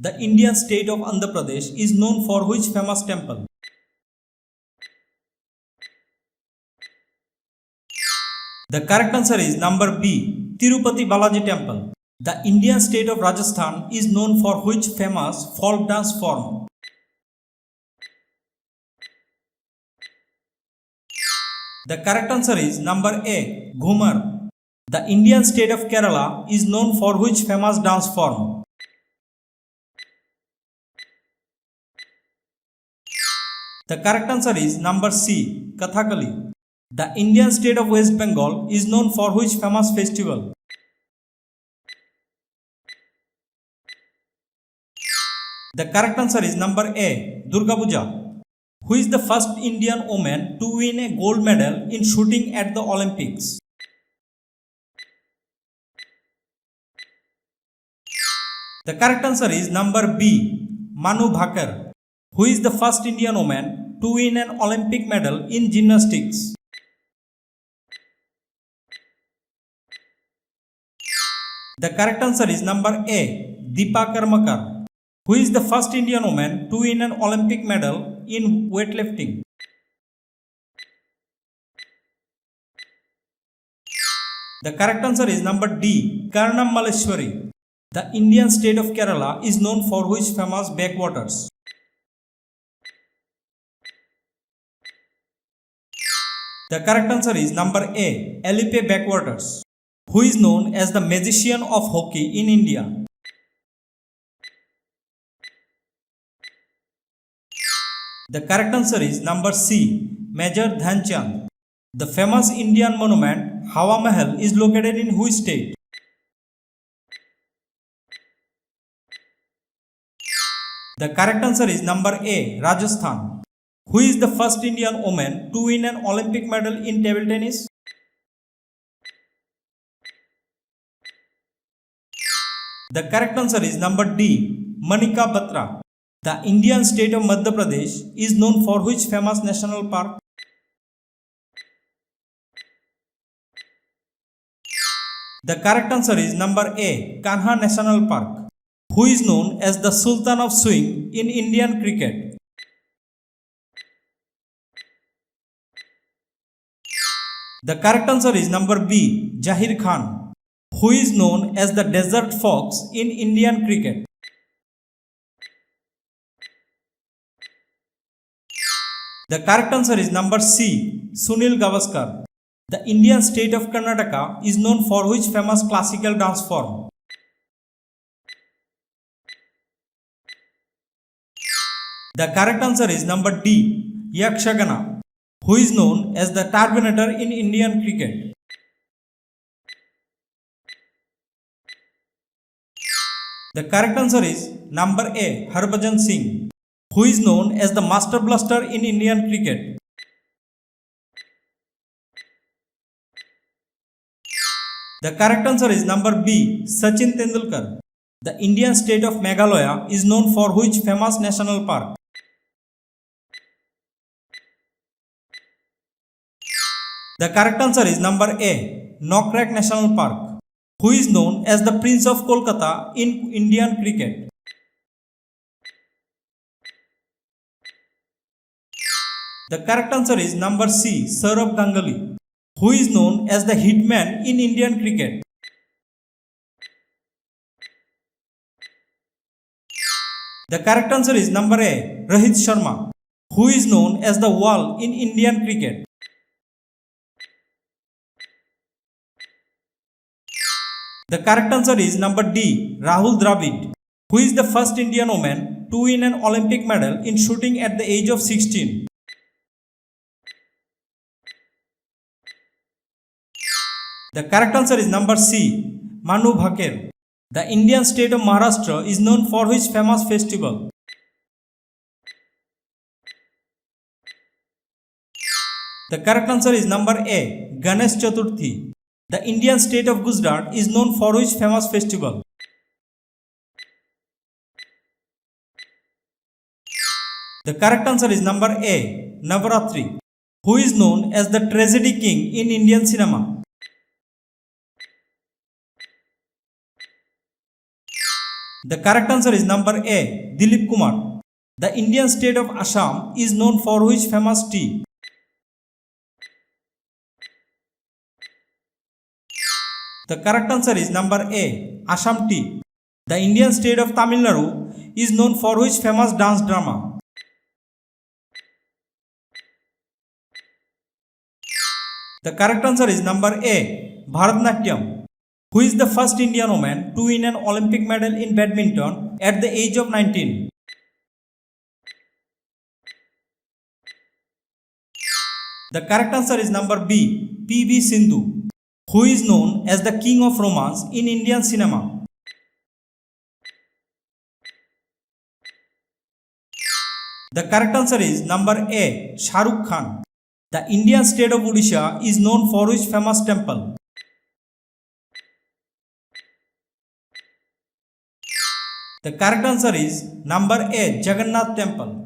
The Indian state of Andhra Pradesh is known for which famous temple? The correct answer is number B, Tirupati Balaji Temple. The Indian state of Rajasthan is known for which famous folk dance form? The correct answer is number A, Ghumar. The Indian state of Kerala is known for which famous dance form? The correct answer is number C, Kathakali. The Indian state of West Bengal is known for which famous festival? The correct answer is number A, Durga Puja. Who is the first Indian woman to win a gold medal in shooting at the Olympics? The correct answer is number B, Manu Bhaker. Who is the first Indian woman to win an Olympic medal in gymnastics? The correct answer is number A, Deepa Karmakar. Who is the first Indian woman to win an Olympic medal in weightlifting? The correct answer is number D, Karnam Malleshwari. The Indian state of Kerala is known for which famous backwaters? The correct answer is number A, Alipe backwaters. Who is known as the magician of hockey in India? The correct answer is number C, Major Dhyanchand. The famous Indian monument Hawa Mahal is located in which state? The correct answer is number A, Rajasthan. Who is the first Indian woman to win an Olympic medal in table tennis? The correct answer is number D, Manika Batra. The Indian state of Madhya Pradesh is known for which famous national park? The correct answer is number A, Kanha National Park. Who is known as the Sultan of Swing in Indian cricket? The correct answer is number B, Zahir Khan. Who is known as the desert fox in Indian cricket? The correct answer is number C, Sunil Gavaskar. The Indian state of Karnataka is known for which famous classical dance form? The correct answer is number D, Yakshagana. Who is known as the Turbanator in Indian cricket? The correct answer is number A, Harbhajan Singh. Who is known as the Master Blaster in Indian cricket? The correct answer is number B, Sachin Tendulkar. The Indian state of Meghalaya is known for which famous national park? The correct answer is number A, Nokrak National Park. Who is known as the Prince of Kolkata in Indian cricket? The correct answer is number C, Saurav Ganguly. Who is known as the Hitman in Indian cricket? The correct answer is number A, Rohit Sharma. Who is known as the Wall in Indian cricket? The correct answer is number D, Rahul Dravid. Who is the first Indian woman to win an Olympic medal in shooting at the age of 16? The correct answer is number C, Manu Bhaker. The Indian state of Maharashtra is known for which famous festival? The correct answer is number A, Ganesh Chaturthi. The Indian state of Gujarat is known for which famous festival? The correct answer is number A, Navaratri. Who is known as the tragedy king in Indian cinema? The correct answer is number A. Dilip Kumar. The Indian state of Assam is known for which famous tea? The correct answer is number A. Assam tea. The Indian state of Tamil Nadu is known for which famous dance drama? The correct answer is number A. Bharatanatyam. Who is the first Indian woman to win an Olympic medal in badminton at the age of 19? The correct answer is number B. P.V. Sindhu. Who is known as the king of romance in Indian cinema? The correct answer is number A. Shah Rukh Khan. The Indian state of Odisha is known for which famous temple? The correct answer is number A. Jagannath Temple.